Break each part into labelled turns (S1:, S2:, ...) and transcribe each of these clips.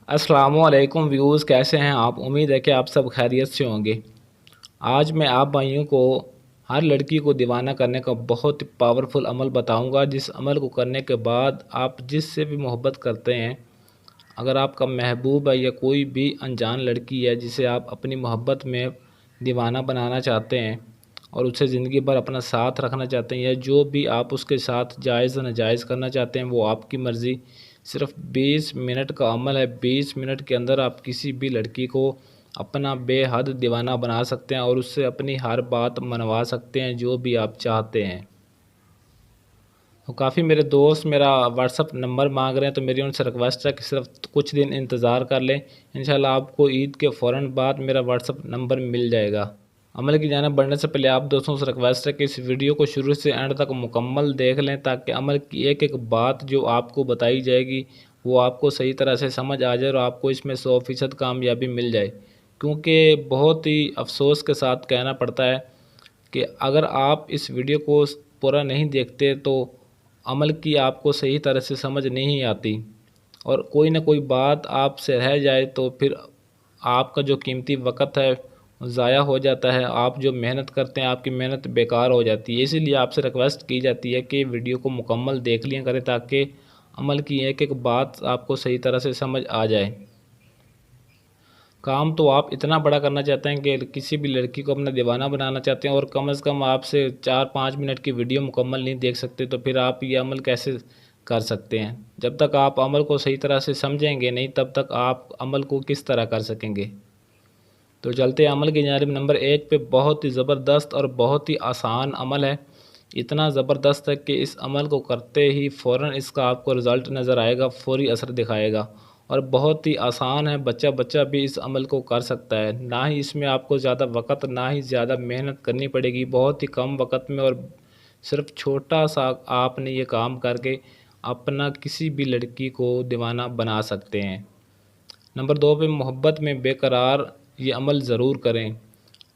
S1: अस्सलामुअलैकुम व्यूज़, कैसे हैं आप। उम्मीद है कि आप सब खैरियत से होंगे। आज मैं आप भाइयों को हर लड़की को दीवाना करने का बहुत ही पावरफुल अमल बताऊंगा, जिस अमल को करने के बाद आप जिससे भी मोहब्बत करते हैं, अगर आपका महबूब है या कोई भी अनजान लड़की है जिसे आप अपनी मोहब्बत में दीवाना बनाना चाहते हैं और उससे ज़िंदगी भर अपना साथ रखना चाहते हैं, या जो भी आप उसके साथ जायज़ नाजायज़ करना चाहते हैं, वो आपकी मर्ज़ी। सिर्फ 20 मिनट का अमल है। 20 मिनट के अंदर आप किसी भी लड़की को अपना बेहद दीवाना बना सकते हैं और उससे अपनी हर बात मनवा सकते हैं जो भी आप चाहते हैं। तो काफ़ी मेरे दोस्त मेरा व्हाट्सअप नंबर मांग रहे हैं, तो मेरी उनसे रिक्वेस्ट है कि सिर्फ कुछ दिन इंतज़ार कर लें। इंशाल्लाह आपको ईद के फ़ौरन बाद मेरा व्हाट्सअप नंबर मिल जाएगा। अमल की जानिब बढ़ने से पहले आप दोस्तों से रिक्वेस्ट है कि इस वीडियो को शुरू से एंड तक मुकम्मल देख लें, ताकि अमल की एक एक बात जो आपको बताई जाएगी वो आपको सही तरह से समझ आ जाए और आपको इसमें 100% कामयाबी मिल जाए। क्योंकि बहुत ही अफसोस के साथ कहना पड़ता है कि अगर आप इस वीडियो को पूरा नहीं देखते तो अमल की आपको सही तरह से समझ नहीं आती, और कोई ना कोई बात आपसे रह जाए तो फिर आपका जो कीमती वक़्त है ज़ाया हो जाता है। आप जो मेहनत करते हैं आपकी मेहनत बेकार हो जाती है। इसीलिए आपसे रिक्वेस्ट की जाती है कि वीडियो को मुकम्मल देख लिया करें, ताकि अमल की एक एक बात आपको सही तरह से समझ आ जाए। काम तो आप इतना बड़ा करना चाहते हैं कि किसी भी लड़की को अपना दीवाना बनाना चाहते हैं, और कम से कम आपसे 4-5 मिनट की वीडियो मुकम्मल नहीं देख सकते, तो फिर आप ये अमल कैसे कर सकते हैं। जब तक आप अमल को सही तरह से समझेंगे नहीं, तब तक आप अमल को किस तरह कर सकेंगे। तो चलते हैं अमल की जानिब। नंबर 1 पे बहुत ही ज़बरदस्त और बहुत ही आसान अमल है। इतना ज़बरदस्त है कि इस अमल को करते ही फ़ौरन इसका आपको रिज़ल्ट नज़र आएगा, फ़ौरी असर दिखाएगा, और बहुत ही आसान है। बच्चा बच्चा भी इस अमल को कर सकता है। ना ही इसमें आपको ज़्यादा वक़्त ना ही ज़्यादा मेहनत करनी पड़ेगी। बहुत ही कम वक़्त में और सिर्फ छोटा सा आपने ये काम करके अपना किसी भी लड़की को दीवाना बना सकते हैं। नंबर 2 पे मोहब्बत में बेकरार ये अमल ज़रूर करें।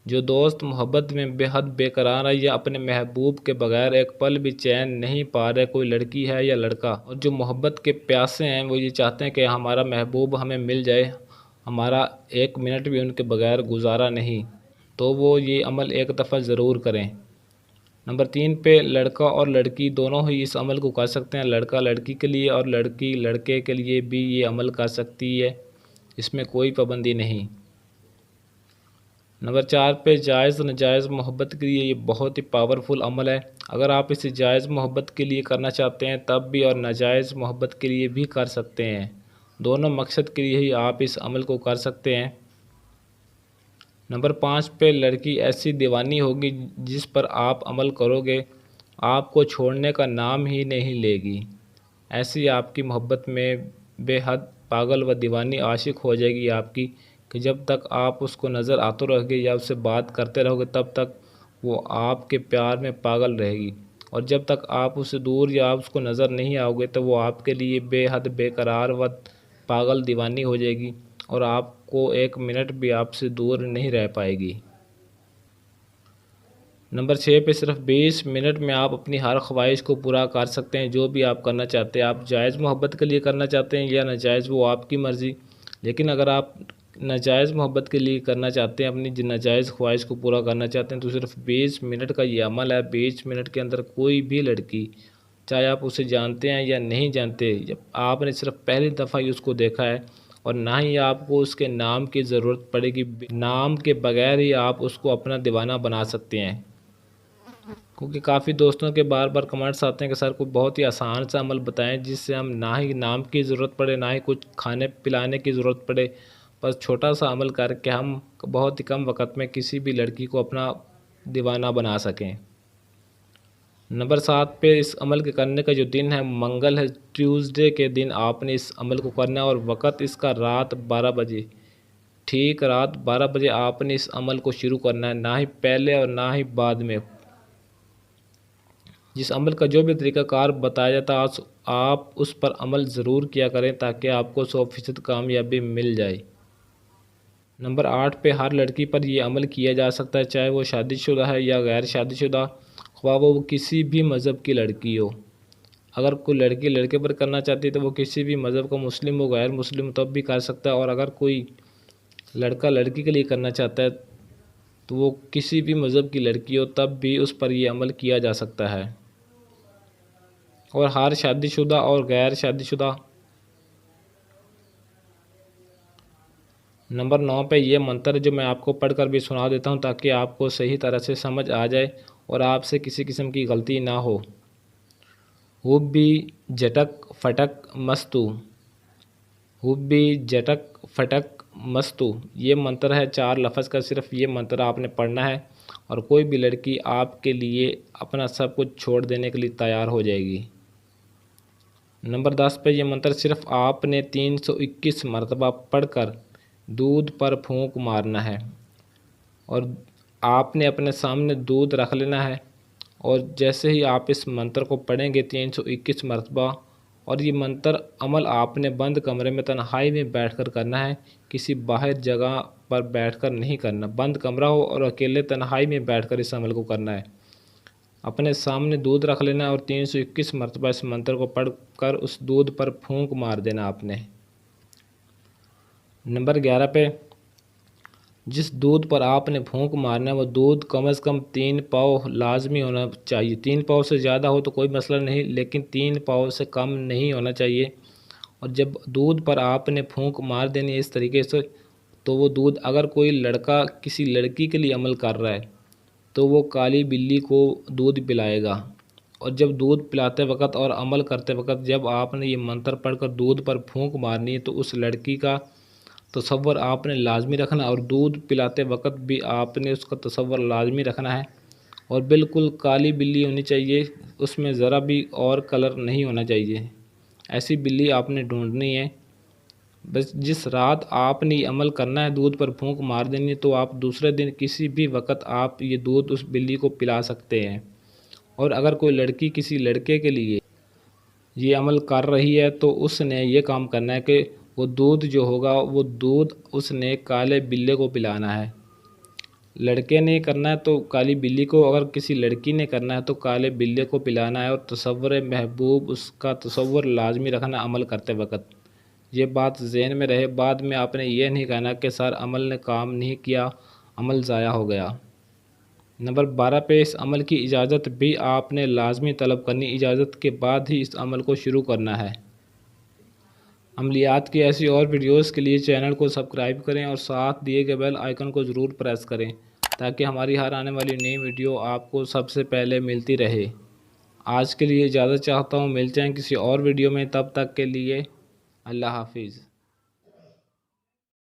S1: जो दोस्त मोहब्बत में बेहद बेकरार है या अपने महबूब के बगैर एक पल भी चैन नहीं पा रहे, कोई लड़की है या लड़का, और जो मोहब्बत के प्यासे हैं, वो ये चाहते हैं कि हमारा महबूब हमें मिल जाए, हमारा एक मिनट भी उनके बगैर गुजारा नहीं, तो वो ये अमल एक दफ़ा ज़रूर करें। नंबर 3 पे लड़का और लड़की दोनों ही इस अमल को कर सकते हैं। लड़का लड़की के लिए और लड़की लड़के के लिए भी ये अमल कर सकती है, इसमें कोई पाबंदी नहीं। नंबर 4 पे जायज़ नाजायज़ मोहब्बत के लिए ये बहुत ही पावरफुल अमल है। अगर आप इसे जायज़ मोहब्बत के लिए करना चाहते हैं तब भी, और नाजायज़ मोहब्बत के लिए भी कर सकते हैं। दोनों मकसद के लिए ही आप इस अमल को कर सकते हैं। नंबर 5 पे लड़की ऐसी दीवानी होगी जिस पर आप अमल करोगे आपको छोड़ने का नाम ही नहीं लेगी। ऐसी आपकी मोहब्बत में बेहद पागल व दीवानी आशिक हो जाएगी आपकी, कि जब तक आप उसको नज़र आते रहोगे या उससे बात करते रहोगे तब तक वो आपके प्यार में पागल रहेगी, और जब तक आप उससे दूर या आप उसको नज़र नहीं आओगे तो वो आपके लिए बेहद बेकरार व पागल दीवानी हो जाएगी, और आपको एक मिनट भी आपसे दूर नहीं रह पाएगी। नंबर 6 पे सिर्फ 20 मिनट में आप अपनी हर ख्वाहिश को पूरा कर सकते हैं, जो भी आप करना चाहते हैं। आप जायज़ मोहब्बत के लिए करना चाहते हैं या नाजायज़, वो आपकी मर्ज़ी। लेकिन अगर आप नाजायज़ मोहब्बत के लिए करना चाहते हैं, अपनी नाजायज़ ख्वाहिश को पूरा करना चाहते हैं, तो सिर्फ 20 मिनट का ये अमल है। 20 मिनट के अंदर कोई भी लड़की, चाहे आप उसे जानते हैं या नहीं जानते, जब आपने सिर्फ पहली दफ़ा ही उसको देखा है, और ना ही आपको उसके नाम की ज़रूरत पड़ेगी, नाम के बगैर ही आप उसको अपना दीवाना बना सकते हैं। क्योंकि काफ़ी दोस्तों के बार बार कमेंट्स आते हैं कि सर कोई बहुत ही आसान सा अमल बताएं जिससे हम ना ही नाम की ज़रूरत पड़े, ना ही कुछ खाने पिलाने की ज़रूरत पड़े, बस छोटा सा अमल करके हम बहुत ही कम वक़्त में किसी भी लड़की को अपना दीवाना बना सकें। नंबर 7 पे इस अमल के करने का जो दिन है मंगल है। ट्यूसडे के दिन आपने इस अमल को करना है, और वक़्त इसका रात 12 बजे, ठीक रात 12 बजे आपने इस अमल को शुरू करना है, ना ही पहले और ना ही बाद में। जिस अमल का जो भी तरीक़ाकार बताया जाता है आप उस पर अमल ज़रूर किया करें, ताकि आपको 100% कामयाबी मिल जाए। नंबर 8 पे हर लड़की पर यह अमल किया जा सकता है, चाहे वो शादीशुदा है या गैर शादीशुदा, ख्वाह वो किसी भी मज़हब की लड़की हो। अगर कोई लड़की लड़के पर करना चाहती है तो वो किसी भी मज़हब का मुस्लिम हो गैर मुस्लिम तब भी कर सकता है, और अगर कोई लड़का लड़की के लिए करना चाहता है तो वो किसी भी मज़हब की लड़की हो तब भी उस पर यह अमल किया जा सकता है। और हर शादीशुदा और गैर शादीशुदा। नंबर 9 पे ये मंत्र जो मैं आपको पढ़कर भी सुना देता हूँ ताकि आपको सही तरह से समझ आ जाए और आपसे किसी किस्म की गलती ना हो। हुब्बी जटक फटक मस्तू, हुब्बी जटक फटक मस्तू, ये मंत्र है 4 लफ्ज़ का। सिर्फ ये मंत्र आपने पढ़ना है और कोई भी लड़की आपके लिए अपना सब कुछ छोड़ देने के लिए तैयार हो जाएगी। नंबर 10 पे ये मंत्र सिर्फ आपने 321 मरतबा पढ़कर दूध पर फूंक मारना है, और आपने अपने सामने दूध रख लेना है, और जैसे ही आप इस मंत्र को पढ़ेंगे 321 मरतबा, और ये मंत्र अमल आपने बंद कमरे में तन्हाई में बैठकर करना है, किसी बाहर जगह पर बैठकर नहीं करना। बंद कमरा हो और अकेले तन्हाई में बैठकर इस अमल को करना है। अपने सामने दूध रख लेना और 321 मरतबा इस मंत्र को पढ़कर उस दूध पर फूंक मार देना आपने। नंबर 11 पे जिस दूध पर आपने फूंक मारना है वो दूध कम से कम 3 पाव लाजमी होना चाहिए। 3 पाव से ज़्यादा हो तो कोई मसला नहीं, लेकिन 3 पाव से कम नहीं होना चाहिए। और जब दूध पर आपने फूंक मार देनी है इस तरीके से, तो वो दूध, अगर कोई लड़का किसी लड़की के लिए अमल कर रहा है तो वो काली बिल्ली को दूध पिलाएगा। और जब दूध पिलाते वक्त और अमल करते वक्त जब आपने ये मंत्र पढ़कर दूध पर फूंक मारनी है तो उस लड़की का तसव्वुर आपने लाजमी रखना, और दूध पिलाते वक्त भी आपने उसका तसव्वुर लाजमी रखना है। और बिल्कुल काली बिल्ली होनी चाहिए, उसमें ज़रा भी और कलर नहीं होना चाहिए। ऐसी बिल्ली आपने ढूंढनी है। बस जिस रात आपने ये अमल करना है, दूध पर फूंक मार देनी है, तो आप दूसरे दिन किसी भी वक्त आप ये दूध उस बिल्ली को पिला सकते हैं। और अगर कोई लड़की किसी लड़के के लिए ये अमल कर रही है तो उसने ये काम करना है कि वो दूध जो होगा वो दूध उसने काले बिल्ले को पिलाना है। लड़के ने करना है तो काली बिल्ली को, अगर किसी लड़की ने करना है तो काले बिल्ले को पिलाना है। और तसव्वुर महबूब, उसका तसव्वुर लाजमी रखना अमल करते वक्त। ये बात ज़हन में रहे, बाद में आपने ये नहीं कहना कि सर अमल ने काम नहीं किया, अमल ज़ाया हो गया। नंबर 12 पे इस अमल की इजाज़त भी आपने लाजमी तलब करनी, इजाज़त के बाद ही इस अमल को शुरू करना है। अमलियात की ऐसी और वीडियोज़ के लिए चैनल को सब्सक्राइब करें और साथ दिए गए बेल आइकन को ज़रूर प्रेस करें ताकि हमारी हर आने वाली नई वीडियो आपको सबसे पहले मिलती रहे। आज के लिए इजाज़त चाहता हूँ, मिलते हैं किसी और वीडियो में, तब तक के लिए अल्लाह हाफिज़।